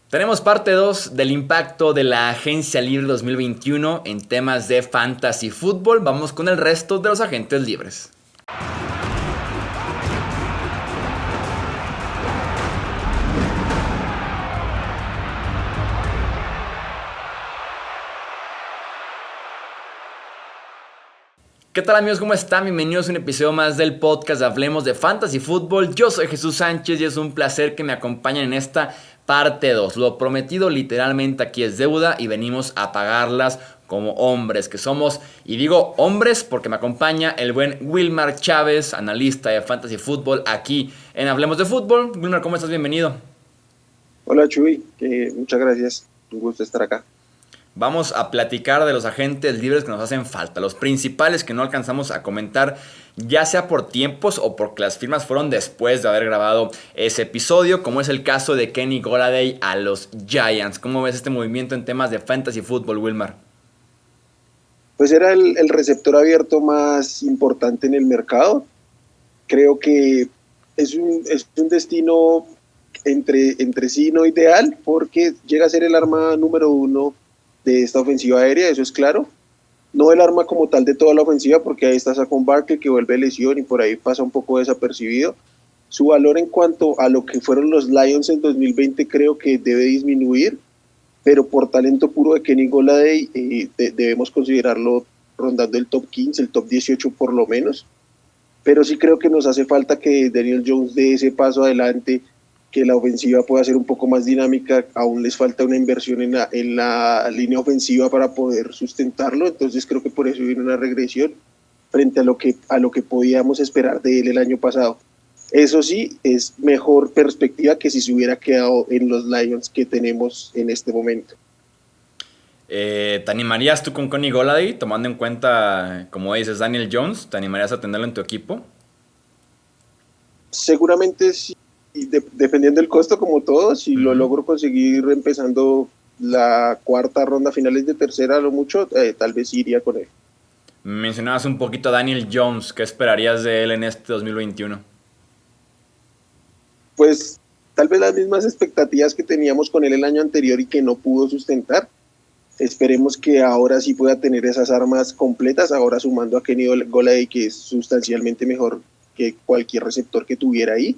Tenemos parte 2 del impacto de la Agencia Libre 2021 en temas de fantasy fútbol. Vamos con el resto de los agentes libres. ¿Qué tal amigos? ¿Cómo están? Bienvenidos a un episodio más del podcast Hablemos de Fantasy Fútbol. Yo soy Jesús Sánchez y es un placer que me acompañen en esta parte 2. Lo prometido literalmente aquí es deuda y venimos a pagarlas como hombres que somos. Y digo hombres porque me acompaña el buen Wilmar Chávez, analista de Fantasy Fútbol aquí en Hablemos de Fútbol. Wilmar, ¿cómo estás? Bienvenido. Hola Chuy, muchas gracias, un gusto estar acá. Vamos a platicar de los agentes libres que nos hacen falta, los principales que no alcanzamos a comentar, ya sea por tiempos o porque las firmas fueron después de haber grabado ese episodio, como es el caso de Kenny Golladay a los Giants. ¿Cómo ves este movimiento en temas de fantasy fútbol, Wilmar? Pues era el receptor abierto más importante en el mercado. Creo que es un destino entre sí no ideal, porque llega a ser el arma número 1 de esta ofensiva aérea, eso es claro. No el arma como tal de toda la ofensiva, porque ahí está Saquon Barkley que vuelve lesión y por ahí pasa un poco desapercibido. Su valor en cuanto a lo que fueron los Lions en 2020 creo que debe disminuir, pero por talento puro de Kenny Golladay debemos considerarlo rondando el top 15, el top 18 por lo menos. Pero sí creo que nos hace falta que Daniel Jones dé ese paso adelante, que la ofensiva pueda ser un poco más dinámica. Aún les falta una inversión en la línea ofensiva para poder sustentarlo, entonces creo que por eso viene una regresión frente a lo que podíamos esperar de él el año pasado. Eso sí, es mejor perspectiva que si se hubiera quedado en los Lions que tenemos en este momento. ¿Te animarías tú con Kenny Golladay, tomando en cuenta, como dices, Daniel Jones? ¿Te animarías a tenerlo en tu equipo? Seguramente sí, dependiendo del costo, como todo, si lo logro conseguir empezando la cuarta ronda, finales de tercera, a lo mucho, tal vez iría con él. Mencionabas un poquito a Daniel Jones. ¿Qué esperarías de él en este 2021? Pues tal vez las mismas expectativas que teníamos con él el año anterior y que no pudo sustentar. Esperemos que ahora sí pueda tener esas armas completas, ahora sumando a Kenny Golladay, que es sustancialmente mejor que cualquier receptor que tuviera ahí.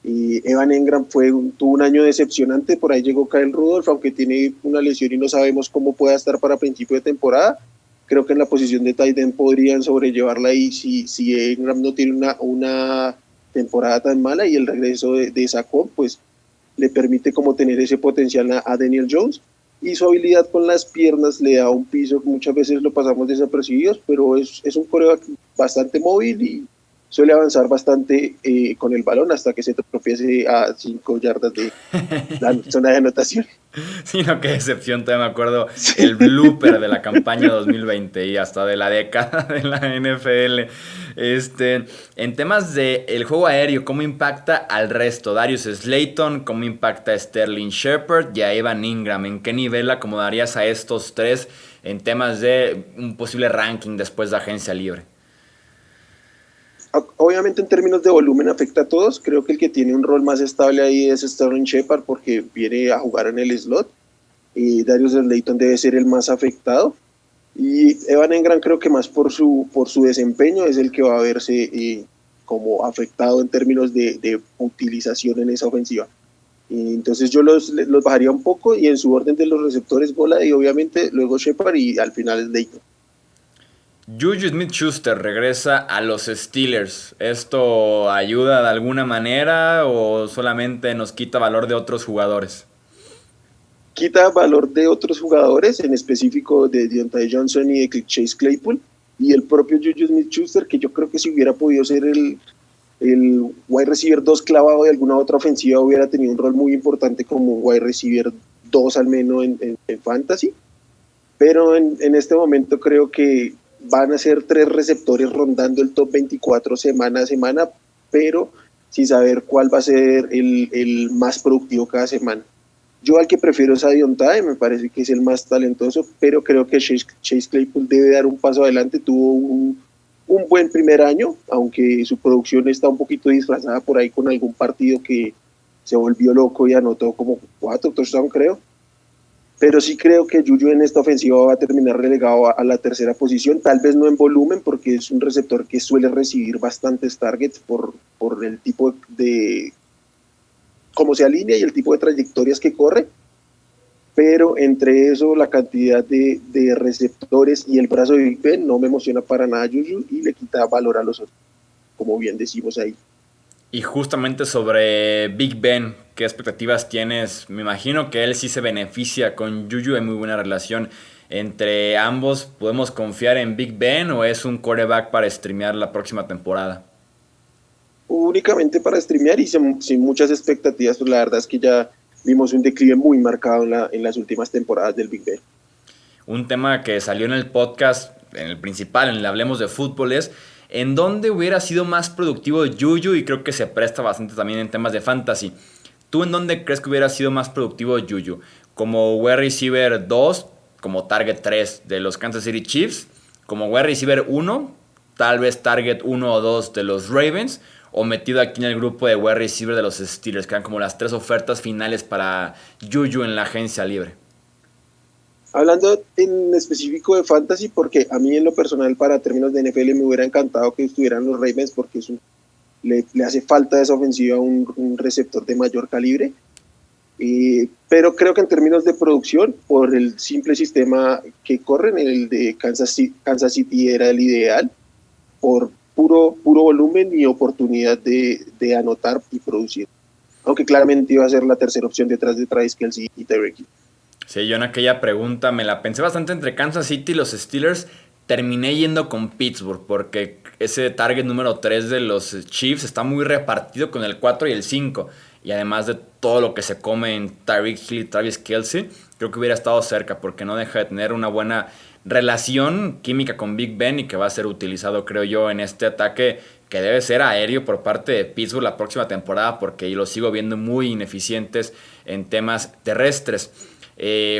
Y Evan Engram tuvo un año decepcionante, por ahí llegó Kyle Rudolph, aunque tiene una lesión y no sabemos cómo pueda estar para principio de temporada. Creo que en la posición de tight end podrían sobrellevarla ahí si Engram no tiene una temporada tan mala, y el regreso de Saquon pues le permite como tener ese potencial a Daniel Jones, y su habilidad con las piernas le da un piso. Muchas veces lo pasamos desapercibidos, pero es un quarterback bastante móvil y suele avanzar bastante con el balón hasta que se tropiece a 5 yardas de la zona de anotación. Sí, no, qué decepción, todavía me acuerdo el blooper de la campaña 2020 y hasta de la década de la NFL. En temas del juego aéreo, ¿cómo impacta al resto? Darius Slayton, ¿cómo impacta a Sterling Shepard y a Evan Engram? ¿En qué nivel acomodarías a estos tres en temas de un posible ranking después de agencia libre? Obviamente en términos de volumen afecta a todos. Creo que el que tiene un rol más estable ahí es Sterling Shepard, porque viene a jugar en el slot, y Darius Slayton debe ser el más afectado, y Evan Engram creo que más por su desempeño es el que va a verse como afectado en términos de utilización en esa ofensiva. Entonces yo los bajaría un poco, y en su orden de los receptores, Golladay obviamente, luego Shepard y al final Slayton. Juju Smith-Schuster regresa a los Steelers. ¿Esto ayuda de alguna manera o solamente nos quita valor de otros jugadores? Quita valor de otros jugadores, en específico de Diontae Johnson y de Chase Claypool, y el propio Juju Smith-Schuster, que yo creo que si hubiera podido ser el wide receiver 2 clavado de alguna otra ofensiva, hubiera tenido un rol muy importante como un wide receiver 2 al menos en fantasy. Pero en este momento creo que van a ser 3 receptores rondando el top 24 semana a semana, pero sin saber cuál va a ser el más productivo cada semana. Yo al que prefiero es a Diontae, me parece que es el más talentoso, pero creo que Chase Claypool debe dar un paso adelante. Tuvo un buen primer año, aunque su producción está un poquito disfrazada por ahí con algún partido que se volvió loco y anotó como 4 touchdowns, creo. Pero sí creo que Juju en esta ofensiva va a terminar relegado a la tercera posición, tal vez no en volumen, porque es un receptor que suele recibir bastantes targets por el tipo de cómo se alinea y el tipo de trayectorias que corre, pero entre eso, la cantidad de receptores y el brazo de Big Ben no me emociona para nada Juju y le quita valor a los otros, como bien decimos ahí. Y justamente sobre Big Ben, ¿qué expectativas tienes? Me imagino que él sí se beneficia con Juju, hay muy buena relación entre ambos. ¿Podemos confiar en Big Ben o es un quarterback para streamear la próxima temporada? Únicamente para streamear y sin muchas expectativas, pues la verdad es que ya vimos un declive muy marcado en las últimas temporadas del Big Ben. Un tema que salió en el podcast, en el principal, en el Hablemos de Fútbol, es en dónde hubiera sido más productivo Juju, y creo que se presta bastante también en temas de fantasy. ¿Tú en dónde crees que hubiera sido más productivo Juju? ¿Como wide receiver 2, como target 3 de los Kansas City Chiefs? ¿Como wide receiver 1, tal vez target 1 o 2 de los Ravens? ¿O metido aquí en el grupo de wide receiver de los Steelers, que eran como las 3 ofertas finales para Juju en la agencia libre? Hablando en específico de fantasy, porque a mí en lo personal para términos de NFL me hubiera encantado que estuvieran los Ravens porque le hace falta a esa ofensiva un receptor de mayor calibre. Pero creo que en términos de producción, por el simple sistema que corren, el de Kansas City era el ideal, por puro volumen y oportunidad de anotar y producir. Aunque claramente iba a ser la tercera opción detrás de Travis Kelce y Tyreek Hill. Sí, yo en aquella pregunta me la pensé bastante entre Kansas City y los Steelers. Terminé yendo con Pittsburgh porque ese target número 3 de los Chiefs está muy repartido con el 4 y el 5. Y además de todo lo que se come en Tyreek Hill y Travis Kelce, creo que hubiera estado cerca porque no deja de tener una buena relación química con Big Ben y que va a ser utilizado, creo yo, en este ataque que debe ser aéreo por parte de Pittsburgh la próxima temporada porque los sigo viendo muy ineficientes en temas terrestres.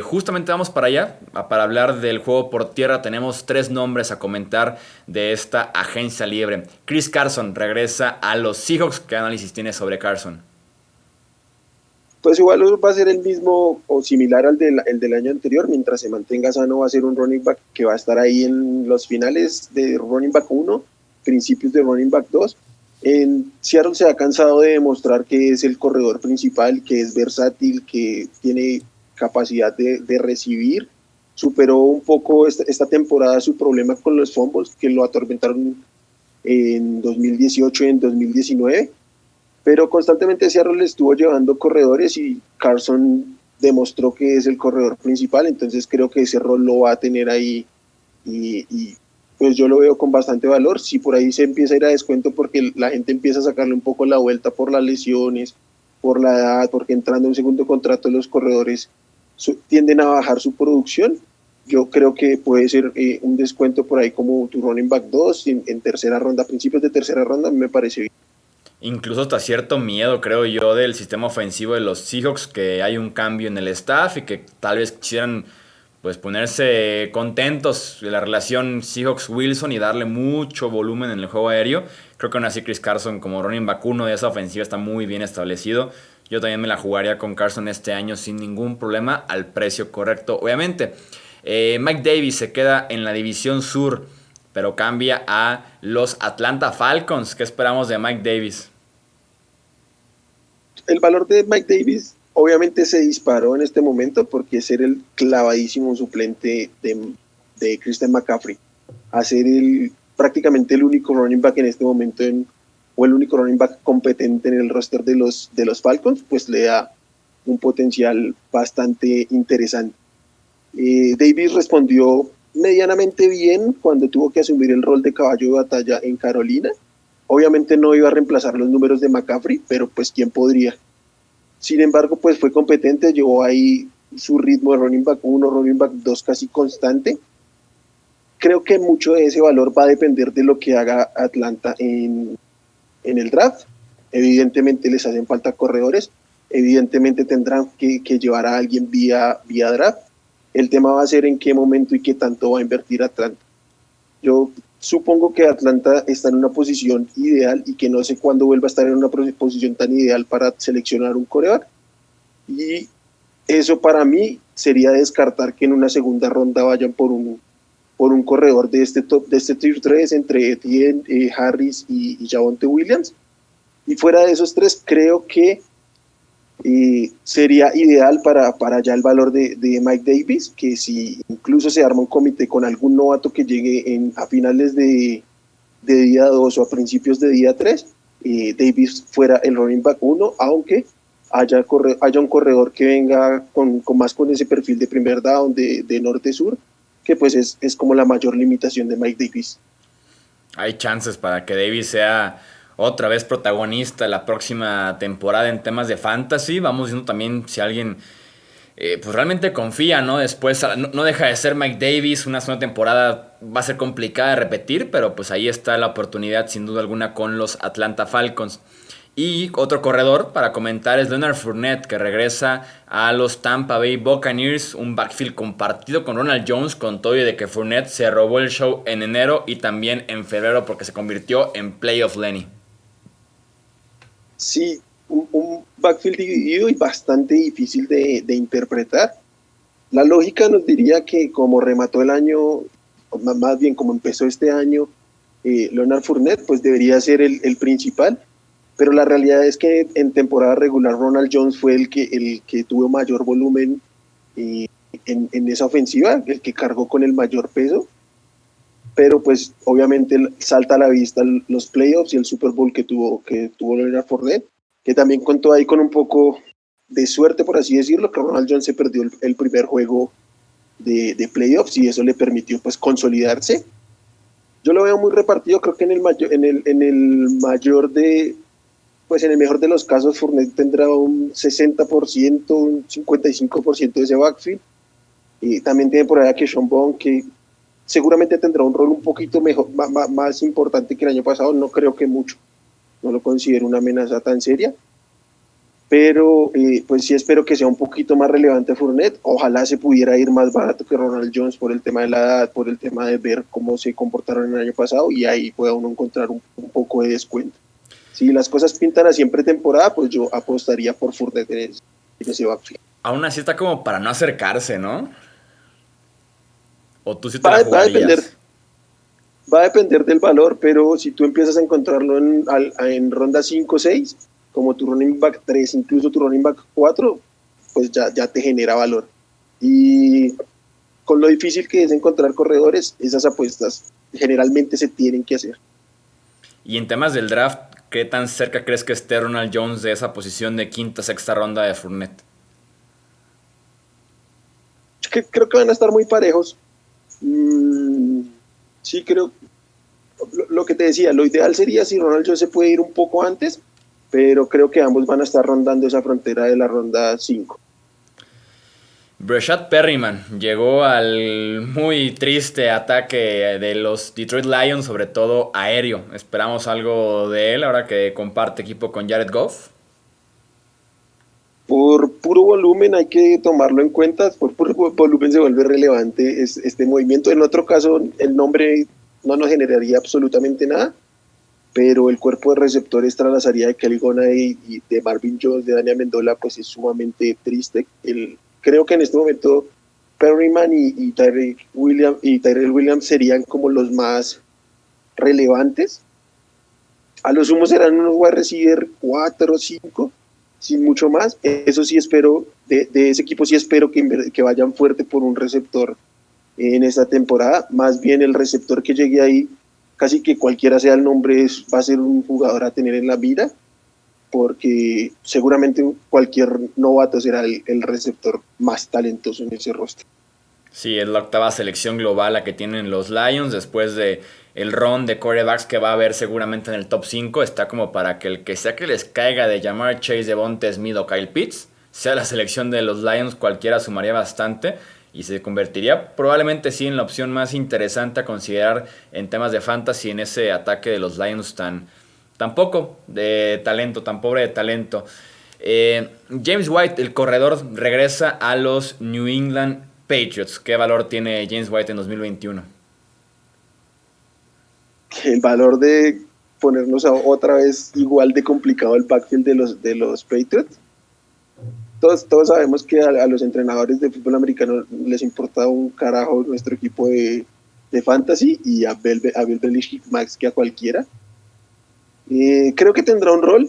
Justamente vamos para allá, para hablar del juego por tierra. Tenemos 3 nombres a comentar de esta agencia libre. Chris Carson regresa a los Seahawks. ¿Qué análisis tienes sobre Carson? Pues igual va a ser el mismo o similar al del año anterior. Mientras se mantenga sano, va a ser un running back que va a estar ahí en los finales de running back 1, principios de running back 2. En Seattle se ha cansado de demostrar que es el corredor principal, que es versátil, que tiene capacidad de recibir. Superó un poco esta temporada su problema con los fumbles que lo atormentaron en 2018 y en 2019, pero constantemente Seattle le estuvo llevando corredores y Carson demostró que es el corredor principal, entonces creo que ese rol lo va a tener ahí y pues yo lo veo con bastante valor. Si por ahí se empieza a ir a descuento porque la gente empieza a sacarle un poco la vuelta por las lesiones, por la edad, porque entrando en un segundo contrato los corredores tienden a bajar su producción, yo creo que puede ser un descuento por ahí como tu running back 2 en tercera ronda, principios de tercera ronda, me parece bien. Incluso hasta cierto miedo, creo yo, del sistema ofensivo de los Seahawks, que hay un cambio en el staff y que tal vez quisieran pues ponerse contentos de la relación Seahawks-Wilson y darle mucho volumen en el juego aéreo. Creo que aún así Chris Carson como running back 1 de esa ofensiva está muy bien establecido. Yo también me la jugaría con Carson este año sin ningún problema al precio correcto, obviamente. Mike Davis se queda en la división sur, pero cambia a los Atlanta Falcons. ¿Qué esperamos de Mike Davis? El valor de Mike Davis obviamente se disparó en este momento porque es ser el clavadísimo suplente de Christian McCaffrey, a ser prácticamente el único running back en este momento o el único running back competente en el roster de los Falcons, pues le da un potencial bastante interesante. Davis respondió medianamente bien cuando tuvo que asumir el rol de caballo de batalla en Carolina. Obviamente no iba a reemplazar los números de McCaffrey, pero pues quién podría. Sin embargo, pues fue competente, llevó ahí su ritmo de running back 1, running back 2 casi constante. Creo que mucho de ese valor va a depender de lo que haga Atlanta en el draft. Evidentemente les hacen falta corredores, evidentemente tendrán que llevar a alguien vía draft. El tema va a ser en qué momento y qué tanto va a invertir Atlanta. Yo supongo que Atlanta está en una posición ideal y que no sé cuándo vuelva a estar en una posición tan ideal para seleccionar un quarterback. Y eso para mí sería descartar que en una segunda ronda vayan por un corredor de este tier 3 entre Etienne, Harris y Javonte Williams. Y fuera de esos tres, creo que sería ideal para ya el valor de Mike Davis, que si incluso se arma un comité con algún novato que llegue a finales de día 2 o a principios de día 3, Davis fuera el running back 1, aunque haya un corredor que venga más con ese perfil de primer down de norte-sur, que pues es como la mayor limitación de Mike Davis. Hay chances para que Davis sea otra vez protagonista la próxima temporada en temas de fantasy. Vamos viendo también si alguien pues realmente confía, ¿no? Después no deja de ser Mike Davis, una segunda temporada va a ser complicada de repetir, pero pues ahí está la oportunidad sin duda alguna con los Atlanta Falcons. Y otro corredor para comentar es Leonard Fournette, que regresa a los Tampa Bay Buccaneers, un backfield compartido con Ronald Jones, con todo y de que Fournette se robó el show en enero y también en febrero porque se convirtió en Playoff Lenny. Sí, un backfield dividido y bastante difícil de interpretar. La lógica nos diría que como remató el año, más bien como empezó este año, Leonard Fournette, pues debería ser el principal, pero la realidad es que en temporada regular Ronald Jones fue el que tuvo mayor volumen en esa ofensiva, el que cargó con el mayor peso, pero pues obviamente salta a la vista los playoffs y el Super Bowl que tuvo Leonard Fournette, que también contó ahí con un poco de suerte, por así decirlo, que Ronald Jones se perdió el primer juego de playoffs y eso le permitió pues consolidarse. Yo lo veo muy repartido, creo que en el mejor de los casos Fournette tendrá un 60%, un 55% de ese backfield. Y también tiene por allá que Sean Bond, que seguramente tendrá un rol un poquito mejor, más importante que el año pasado, no creo que mucho, no lo considero una amenaza tan seria, pero pues sí espero que sea un poquito más relevante Fournette. Ojalá se pudiera ir más barato que Ronald Jones por el tema de la edad, por el tema de ver cómo se comportaron el año pasado y ahí pueda uno encontrar un poco de descuento. Si las cosas pintan así en pretemporada, pues yo apostaría por Fournette en ese backfield. Aún así está como para no acercarse, ¿no? ¿O tú sí te Va, la va a depender, jugarías? va a depender del valor, pero si tú empiezas a encontrarlo en ronda 5 o 6, como tu running back 3, incluso tu running back 4, pues ya te genera valor. Y con lo difícil que es encontrar corredores, esas apuestas generalmente se tienen que hacer. Y en temas del draft, ¿qué tan cerca crees que esté Ronald Jones de esa posición de quinta, sexta ronda de Fournette? Creo que van a estar muy parejos. Sí, creo, lo que te decía, lo ideal sería si Ronald Jones se puede ir un poco antes, pero creo que ambos van a estar rondando esa frontera de la ronda 5. Breshad Perryman llegó al muy triste ataque de los Detroit Lions, sobre todo aéreo. Esperamos algo de él ahora que comparte equipo con Jared Goff. Por puro volumen hay que tomarlo en cuenta, por puro volumen se vuelve relevante este movimiento. En otro caso, el nombre no nos generaría absolutamente nada, pero el cuerpo de receptores tras la salida de Kelly Golladay y de Marvin Jones, de Daniel Amendola, pues es sumamente triste. Creo que en este momento Perryman y Tyrell Williams serían como los más relevantes. A lo sumo serán unos wide receiver 4 o 5, sin mucho más. Eso sí espero, de ese equipo sí espero que vayan fuerte por un receptor en esta temporada. Más bien el receptor que llegue ahí, casi que cualquiera sea el nombre, va a ser un jugador a tener en la mira, porque seguramente cualquier novato será el receptor más talentoso en ese roster. Sí, es la octava selección global la que tienen los Lions después de el round de quarterbacks que va a haber seguramente en el top 5. Está como para que el que sea que les caiga de Ja'Marr Chase, Devonta Smith o Kyle Pitts sea la selección de los Lions, cualquiera sumaría bastante y se convertiría probablemente sí en la opción más interesante a considerar en temas de fantasy en ese ataque de los Lions tan poco de talento, tan pobre de talento. James White, el corredor, regresa a los New England Patriots. ¿Qué valor tiene James White en 2021? el valor de ponernos otra vez igual de complicado el backfield de los Patriots. Todos sabemos que a los entrenadores de fútbol americano les importa un carajo nuestro equipo de fantasy, y a Bill Belichick más que a cualquiera. Creo que tendrá un rol,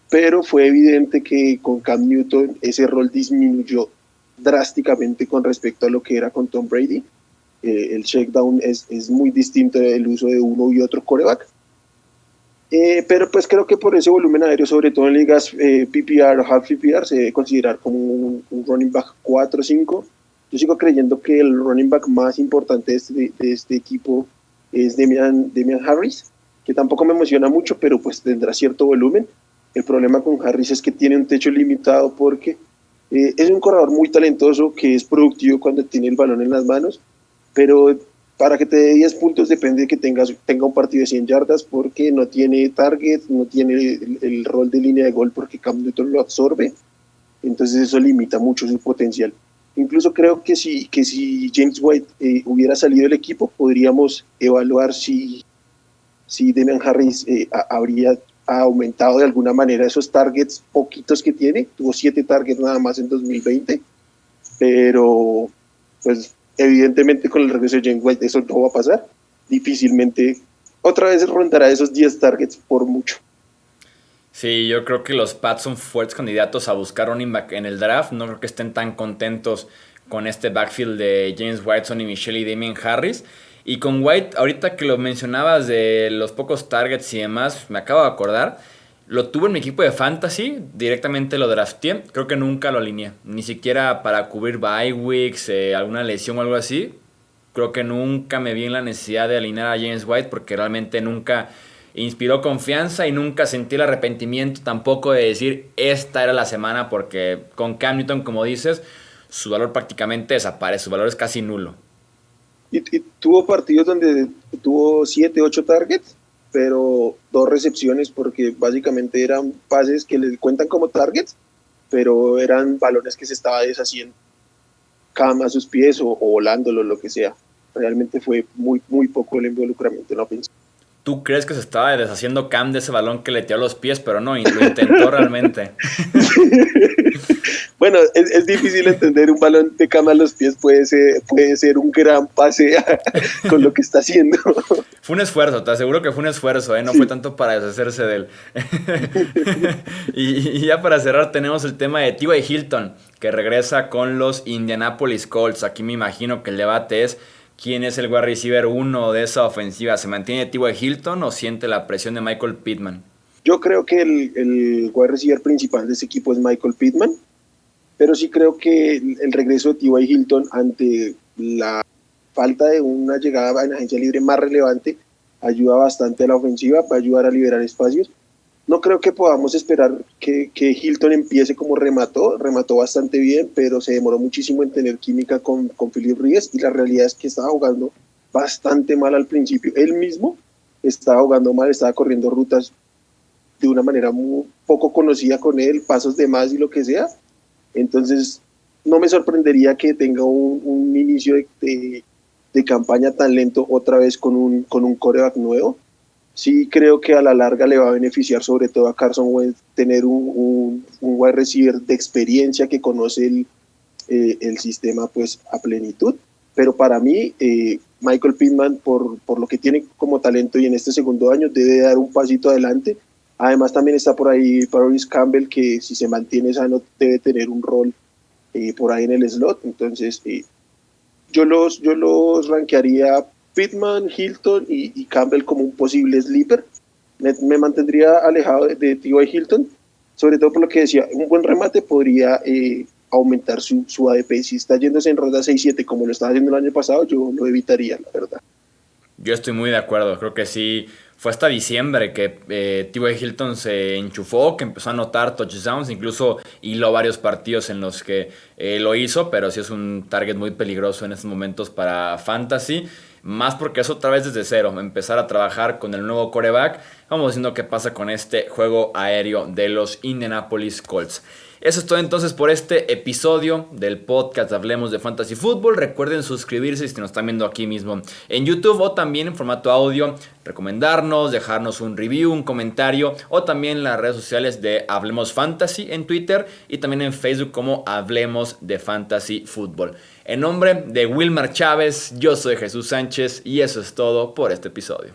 pero fue evidente que con Cam Newton ese rol disminuyó drásticamente con respecto a lo que era con Tom Brady. El checkdown es muy distinto del uso de uno y otro quarterback. Pero pues creo que por ese volumen aéreo, sobre todo en ligas PPR o half PPR, se debe considerar como un running back 4 o 5. Yo sigo creyendo que el running back más importante de este equipo es Damian Harris, que tampoco me emociona mucho, pero pues tendrá cierto volumen. El problema con Harris es que tiene un techo limitado porque es un corredor muy talentoso que es productivo cuando tiene el balón en las manos, pero para que te dé 10 puntos depende de que tenga un partido de 100 yardas, porque no tiene target, no tiene el rol de línea de gol porque Cam Newton lo absorbe, entonces eso limita mucho su potencial. Incluso creo que si James White hubiera salido del equipo, podríamos evaluar si Damian Harris habría aumentado de alguna manera esos targets poquitos que tiene. Tuvo 7 targets nada más en 2020, pero pues evidentemente con el regreso de James White eso no va a pasar. Difícilmente otra vez rondará esos 10 targets por mucho. Sí, yo creo que los Pats son fuertes candidatos a buscar running back en el draft. No creo que estén tan contentos con este backfield de James White, Sonny Michel y Damian Harris. Y con White, ahorita que lo mencionabas de los pocos targets y demás, me acabo de acordar. Lo tuve en mi equipo de fantasy, directamente lo drafteé. Creo que nunca lo alineé, ni siquiera para cubrir bye weeks, alguna lesión o algo así. Creo que nunca me vi en la necesidad de alinear a James White porque realmente nunca inspiró confianza y nunca sentí el arrepentimiento tampoco de decir esta era la semana, porque con Cam Newton, como dices, su valor prácticamente desaparece, su valor es casi nulo. Y tuvo partidos donde tuvo 7, 8 targets, pero 2 recepciones, porque básicamente eran pases que le cuentan como targets, pero eran balones que se estaba deshaciendo Cam a sus pies o volándolo, lo que sea. Realmente fue muy, muy poco el involucramiento en la ofensiva. ¿Tú crees que se estaba deshaciendo Cam de ese balón que le tiró a los pies? Pero no, lo intentó realmente. Bueno, es difícil entender un balón de Cam a los pies, puede ser un gran pase con lo que está haciendo. Fue un esfuerzo, te aseguro que fue un esfuerzo, ¿eh? No fue tanto para deshacerse de él. y ya para cerrar tenemos el tema de T.Y. Hilton, que regresa con los Indianapolis Colts. Aquí me imagino que el debate es quién es el wide receiver 1 de esa ofensiva. ¿Se mantiene T.Y. Hilton o siente la presión de Michael Pittman? Yo creo que el wide receiver principal de ese equipo es Michael Pittman, pero sí creo que el regreso de T.Y. Hilton ante la falta de una llegada en agencia libre más relevante ayuda bastante a la ofensiva, va a ayudar a liberar espacios. No creo que podamos esperar que Hilton empiece como remató bastante bien, pero se demoró muchísimo en tener química con Philip Rivers, y la realidad es que estaba jugando bastante mal al principio. Él mismo estaba jugando mal, estaba corriendo rutas de una manera muy poco conocida con él, pasos de más y lo que sea. Entonces no me sorprendería que tenga un inicio de campaña tan lento otra vez con un quarterback nuevo. Sí creo que a la larga le va a beneficiar sobre todo a Carson Wentz tener un wide receiver de experiencia que conoce el sistema pues a plenitud, pero para mí Michael Pittman por lo que tiene como talento y en este segundo año debe dar un pasito adelante. Además también está por ahí Paris Campbell, que si se mantiene sano debe tener un rol por ahí en el slot. Entonces yo los rankearía Pittman, Hilton y Campbell como un posible sleeper. Me mantendría alejado de T.Y. Hilton, sobre todo por lo que decía, un buen remate podría aumentar su ADP. Si está yéndose en ronda 6-7 como lo estaba haciendo el año pasado, yo lo evitaría, la verdad. Yo estoy muy de acuerdo, creo que sí. Fue hasta diciembre que T.Y. Hilton se enchufó, que empezó a anotar touchdowns, incluso hiló varios partidos en los que lo hizo, pero sí es un target muy peligroso en estos momentos para Fantasy, más porque es otra vez desde cero, empezar a trabajar con el nuevo quarterback. Vamos viendo qué pasa con este juego aéreo de los Indianapolis Colts. Eso es todo entonces por este episodio del podcast Hablemos de Fantasy Football. Recuerden suscribirse si nos están viendo aquí mismo en YouTube o también en formato audio, recomendarnos, dejarnos un review, un comentario o también en las redes sociales de Hablemos Fantasy en Twitter y también en Facebook como Hablemos de Fantasy Football. En nombre de Wilmar Chávez, yo soy Jesús Sánchez y eso es todo por este episodio.